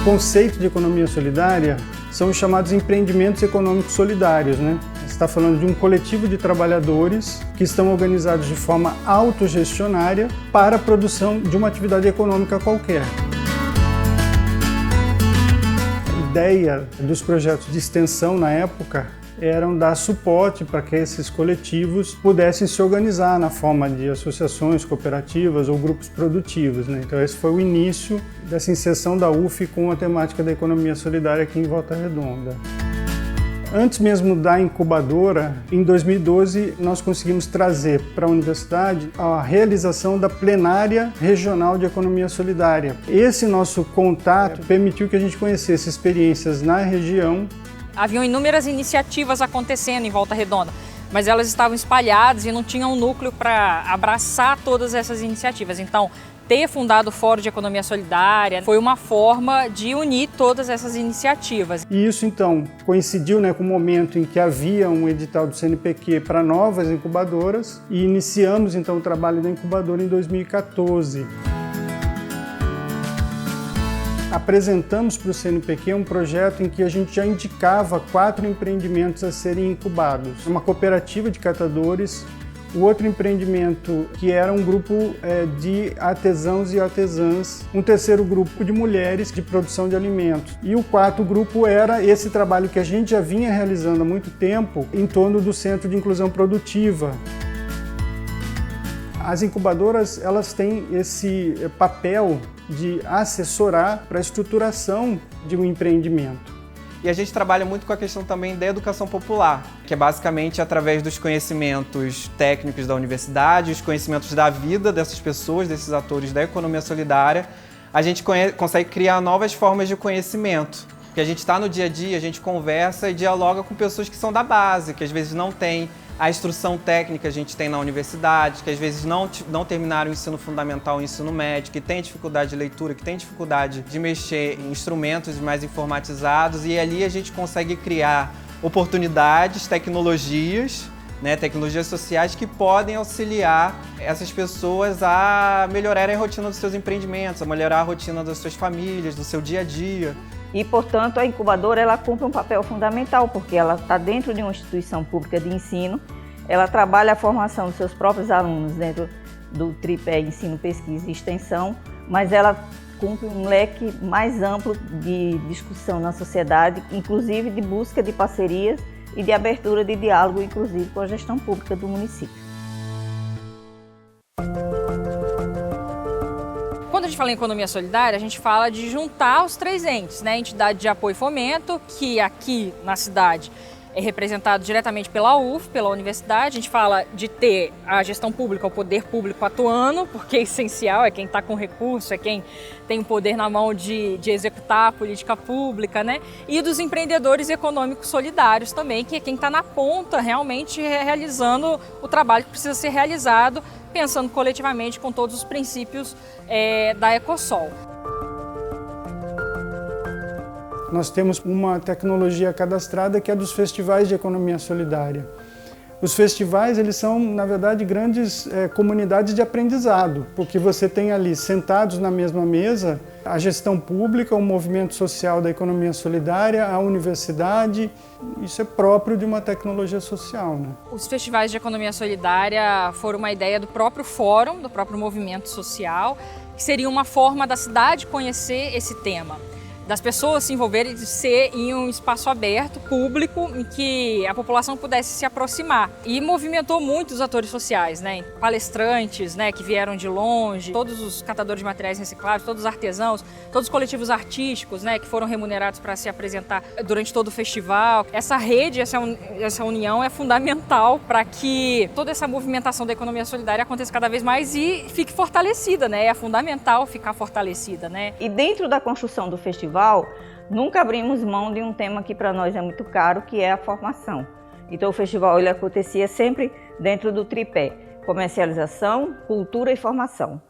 conceito de economia solidária são os chamados empreendimentos econômicos solidários, né? Você está falando de um coletivo de trabalhadores que estão organizados de forma autogestionária para a produção de uma atividade econômica qualquer. A ideia dos projetos de extensão na época eram dar suporte para que esses coletivos pudessem se organizar na forma de associações, cooperativas ou grupos produtivos, né? Então esse foi o início dessa inserção da UF com a temática da economia solidária aqui em Volta Redonda. Antes mesmo da incubadora, em 2012, nós conseguimos trazer para a universidade a realização da plenária regional de economia solidária. Esse nosso contato permitiu que a gente conhecesse experiências na região. Haviam inúmeras iniciativas acontecendo em Volta Redonda, mas elas estavam espalhadas e não tinham um núcleo para abraçar todas essas iniciativas. Então, ter fundado o Fórum de Economia Solidária foi uma forma de unir todas essas iniciativas. E isso, então, coincidiu, com o momento em que havia um edital do CNPq para novas incubadoras e iniciamos, então, o trabalho da incubadora em 2014. Apresentamos para o CNPq um projeto em que a gente já indicava 4 empreendimentos a serem incubados. Uma cooperativa de catadores, o outro empreendimento que era um grupo de artesãos e artesãs, um terceiro grupo de mulheres de produção de alimentos e o quarto grupo era esse trabalho que a gente já vinha realizando há muito tempo em torno do Centro de Inclusão Produtiva. As incubadoras, elas têm esse papel de assessorar para a estruturação de um empreendimento. E a gente trabalha muito com a questão também da educação popular, que é basicamente através dos conhecimentos técnicos da universidade, os conhecimentos da vida dessas pessoas, desses atores da economia solidária, a gente consegue criar novas formas de conhecimento. Porque a gente está no dia a dia, a gente conversa e dialoga com pessoas que são da base, que às vezes não têm a instrução técnica que a gente tem na universidade, que às vezes não terminaram o ensino fundamental, o ensino médio, que tem dificuldade de leitura, que tem dificuldade de mexer em instrumentos mais informatizados e ali a gente consegue criar oportunidades, tecnologias sociais que podem auxiliar essas pessoas a melhorarem a rotina dos seus empreendimentos, a melhorar a rotina das suas famílias, do seu dia a dia. E, portanto, a incubadora ela cumpre um papel fundamental, porque ela está dentro de uma instituição pública de ensino, ela trabalha a formação dos seus próprios alunos dentro do tripé ensino, pesquisa e extensão, mas ela cumpre um leque mais amplo de discussão na sociedade, inclusive de busca de parcerias e de abertura de diálogo, inclusive com a gestão pública do município. Quando a gente fala em economia solidária, a gente fala de juntar os 3 entes, né? A entidade de apoio e fomento, que aqui na cidade é representado diretamente pela UF, pela universidade. A gente fala de ter a gestão pública, o poder público atuando, porque é essencial, é quem está com recurso, é quem tem o poder na mão de executar a política pública, né? E dos empreendedores econômicos solidários também, que é quem está na ponta realmente realizando o trabalho que precisa ser realizado, pensando coletivamente com todos os princípios da Ecosol. Nós temos uma tecnologia cadastrada que é dos festivais de economia solidária. Os festivais, eles são, na verdade, grandes comunidades de aprendizado, porque você tem ali, sentados na mesma mesa, a gestão pública, o movimento social da economia solidária, a universidade. Isso é próprio de uma tecnologia social, né? Os festivais de economia solidária foram uma ideia do próprio fórum, do próprio movimento social, que seria uma forma da cidade conhecer esse tema, das pessoas se envolverem, de ser em um espaço aberto, público, em que a população pudesse se aproximar. E movimentou muitos atores sociais, né? Palestrantes, né, que vieram de longe, todos os catadores de materiais reciclados, todos os artesãos, todos os coletivos artísticos, né, que foram remunerados para se apresentar durante todo o festival. Essa rede, essa união é fundamental para que toda essa movimentação da economia solidária aconteça cada vez mais e fique fortalecida, né? É fundamental ficar fortalecida, né? E dentro da construção do festival, nunca abrimos mão de um tema que para nós é muito caro, que é a formação. Então o festival ele acontecia sempre dentro do tripé: comercialização, cultura e formação.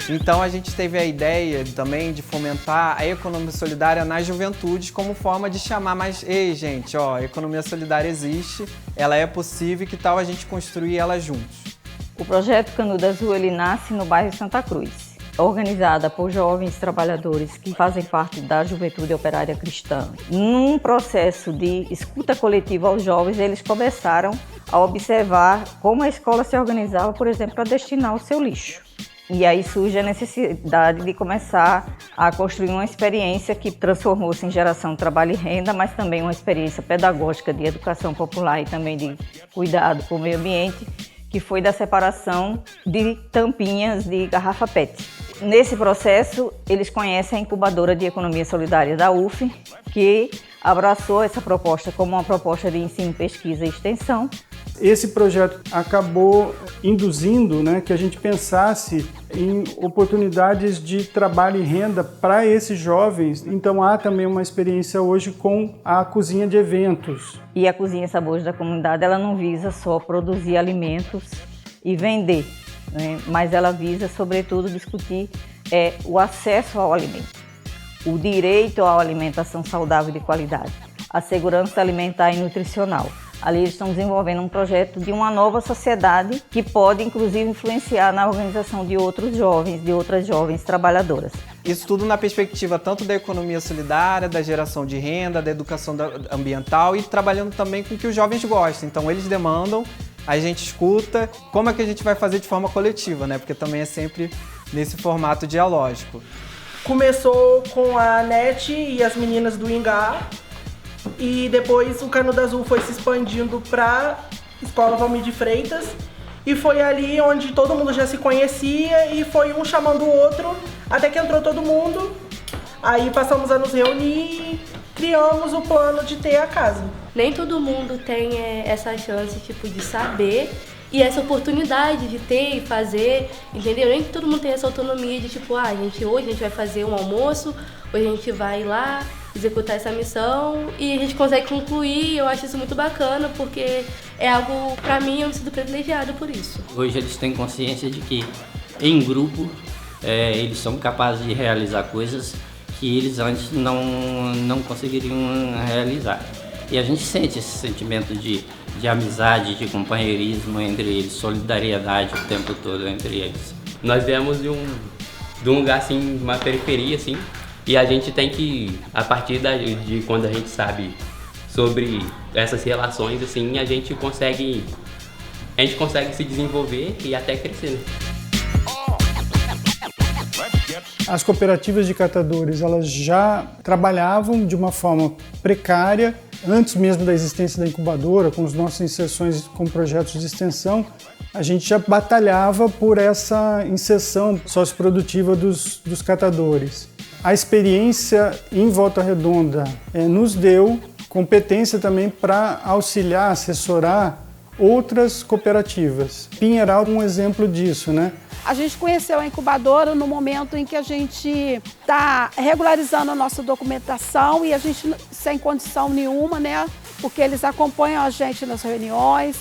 Então a gente teve a ideia também de fomentar a economia solidária nas juventudes como forma de chamar mais, ei gente, ó, a economia solidária existe, ela é possível, que tal a gente construir ela juntos? O projeto Canudo Azul ele nasce no bairro Santa Cruz, organizada por jovens trabalhadores que fazem parte da Juventude Operária Cristã. Num processo de escuta coletiva aos jovens, eles começaram a observar como a escola se organizava, por exemplo, para destinar o seu lixo. E aí surge a necessidade de começar a construir uma experiência que transformou-se em geração de trabalho e renda, mas também uma experiência pedagógica de educação popular e também de cuidado com o meio ambiente, que foi da separação de tampinhas de garrafa PET. Nesse processo, eles conhecem a incubadora de economia solidária da UF, que abraçou essa proposta como uma proposta de ensino, pesquisa e extensão. Esse projeto acabou induzindo, né, que a gente pensasse em oportunidades de trabalho e renda para esses jovens. Então há também uma experiência hoje com a cozinha de eventos. E a Cozinha Sabores da Comunidade, ela não visa só produzir alimentos e vender, né, mas ela visa, sobretudo, discutir o acesso ao alimento, o direito à alimentação saudável e de qualidade, a segurança alimentar e nutricional. Ali eles estão desenvolvendo um projeto de uma nova sociedade que pode, inclusive, influenciar na organização de outros jovens, de outras jovens trabalhadoras. Isso tudo na perspectiva tanto da economia solidária, da geração de renda, da educação ambiental e trabalhando também com o que os jovens gostam. Então eles demandam, a gente escuta, como é que a gente vai fazer de forma coletiva, né? Porque também é sempre nesse formato dialógico. Começou com a NET e as meninas do Ingá. E depois o Canudo Azul foi se expandindo para Escola Valmir de Freitas. E foi ali onde todo mundo já se conhecia e foi um chamando o outro, até que entrou todo mundo. Aí passamos a nos reunir e criamos o plano de ter a casa. Nem todo mundo tem essa chance de saber e essa oportunidade de ter e fazer, entendeu? Nem todo mundo tem essa autonomia de hoje a gente vai fazer um almoço, hoje a gente vai lá executar essa missão e a gente consegue concluir. Eu acho isso muito bacana porque é algo, pra mim, eu me sinto privilegiada por isso. Hoje eles têm consciência de que em grupo eles são capazes de realizar coisas que eles antes não conseguiriam realizar. E a gente sente esse sentimento de amizade, de companheirismo entre eles, solidariedade o tempo todo entre eles. Nós viemos de um lugar assim, uma periferia assim, e a gente tem que, a partir de quando a gente sabe sobre essas relações, assim, a gente consegue se desenvolver e até crescer, né? As cooperativas de catadores, elas já trabalhavam de uma forma precária, antes mesmo da existência da incubadora, com as nossas inserções com projetos de extensão, a gente já batalhava por essa inserção socioprodutiva dos catadores. A experiência em Volta Redonda nos deu competência também para auxiliar, assessorar outras cooperativas. Pinheiral é um exemplo disso, né? A gente conheceu a incubadora no momento em que a gente está regularizando a nossa documentação e a gente sem condição nenhuma, né? Porque eles acompanham a gente nas reuniões,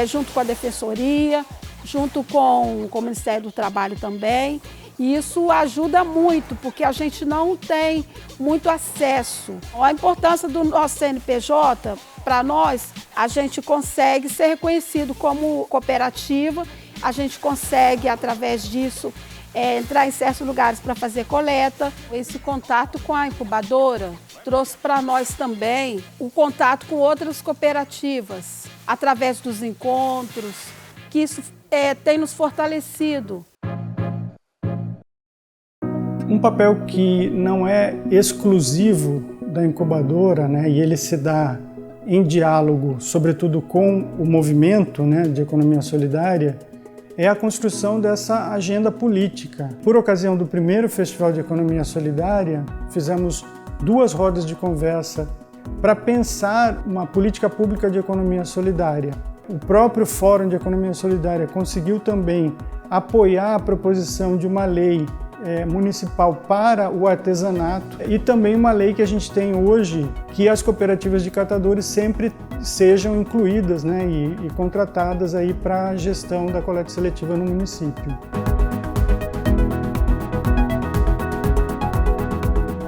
junto com a Defensoria, junto com o Ministério do Trabalho também. E isso ajuda muito, porque a gente não tem muito acesso. A importância do nosso CNPJ, para nós, a gente consegue ser reconhecido como cooperativa, a gente consegue, através disso, entrar em certos lugares para fazer coleta. Esse contato com a incubadora trouxe para nós também o contato com outras cooperativas, através dos encontros, que isso tem nos fortalecido. Um papel que não é exclusivo da incubadora, né, e ele se dá em diálogo, sobretudo com o movimento, né, de economia solidária, é a construção dessa agenda política. Por ocasião do primeiro Festival de Economia Solidária, fizemos 2 rodas de conversa para pensar uma política pública de economia solidária. O próprio Fórum de Economia Solidária conseguiu também apoiar a proposição de uma lei municipal para o artesanato e também uma lei que a gente tem hoje que as cooperativas de catadores sempre sejam incluídas, né, e contratadas aí para a gestão da coleta seletiva no município.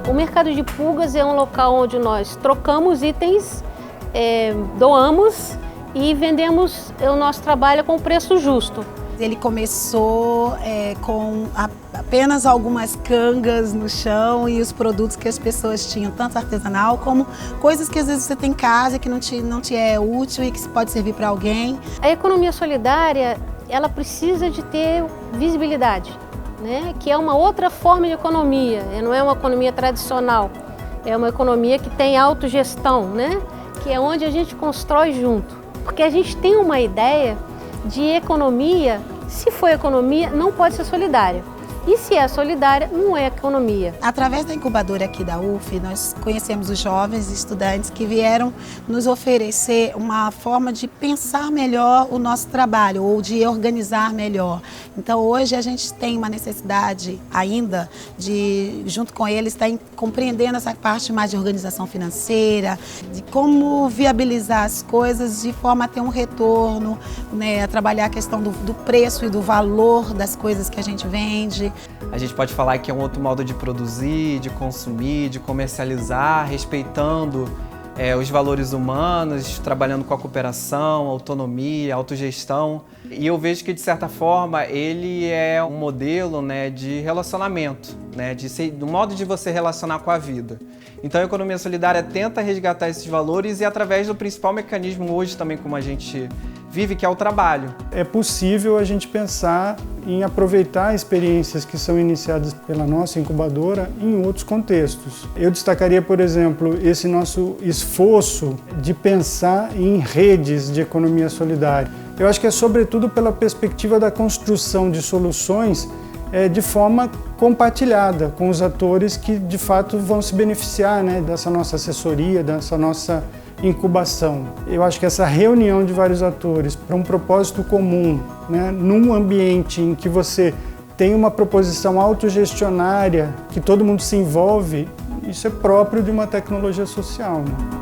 O Mercado de Pulgas é um local onde nós trocamos itens, doamos e vendemos o nosso trabalho com preço justo. Ele começou com apenas algumas cangas no chão e os produtos que as pessoas tinham, tanto artesanal como coisas que às vezes você tem em casa que não te é útil e que pode servir para alguém. A economia solidária, ela precisa de ter visibilidade, né? Que é uma outra forma de economia, não é uma economia tradicional, é uma economia que tem autogestão, né? Que é onde a gente constrói junto, porque a gente tem uma ideia de economia, se for economia, não pode ser solidária. E se é solidária, não é economia. Através da incubadora aqui da UF, nós conhecemos os jovens estudantes que vieram nos oferecer uma forma de pensar melhor o nosso trabalho ou de organizar melhor. Então hoje a gente tem uma necessidade ainda de, junto com eles, estar compreendendo essa parte mais de organização financeira, de como viabilizar as coisas de forma a ter um retorno, né, a trabalhar a questão do preço e do valor das coisas que a gente vende. A gente pode falar que é um outro modo de produzir, de consumir, de comercializar, respeitando os valores humanos, trabalhando com a cooperação, autonomia, autogestão. E eu vejo que, de certa forma, ele é um modelo, né, de relacionamento, né, do modo de você relacionar com a vida. Então a economia solidária tenta resgatar esses valores e através do principal mecanismo hoje também como a gente vive, que é o trabalho. É possível a gente pensar em aproveitar experiências que são iniciadas pela nossa incubadora em outros contextos. Eu destacaria, por exemplo, esse nosso esforço de pensar em redes de economia solidária. Eu acho que é sobretudo pela perspectiva da construção de soluções de forma compartilhada com os atores que de fato vão se beneficiar, né, dessa nossa assessoria, dessa nossa incubação. Eu acho que essa reunião de vários atores para um propósito comum, né, num ambiente em que você tem uma proposição autogestionária, que todo mundo se envolve, isso é próprio de uma tecnologia social, né?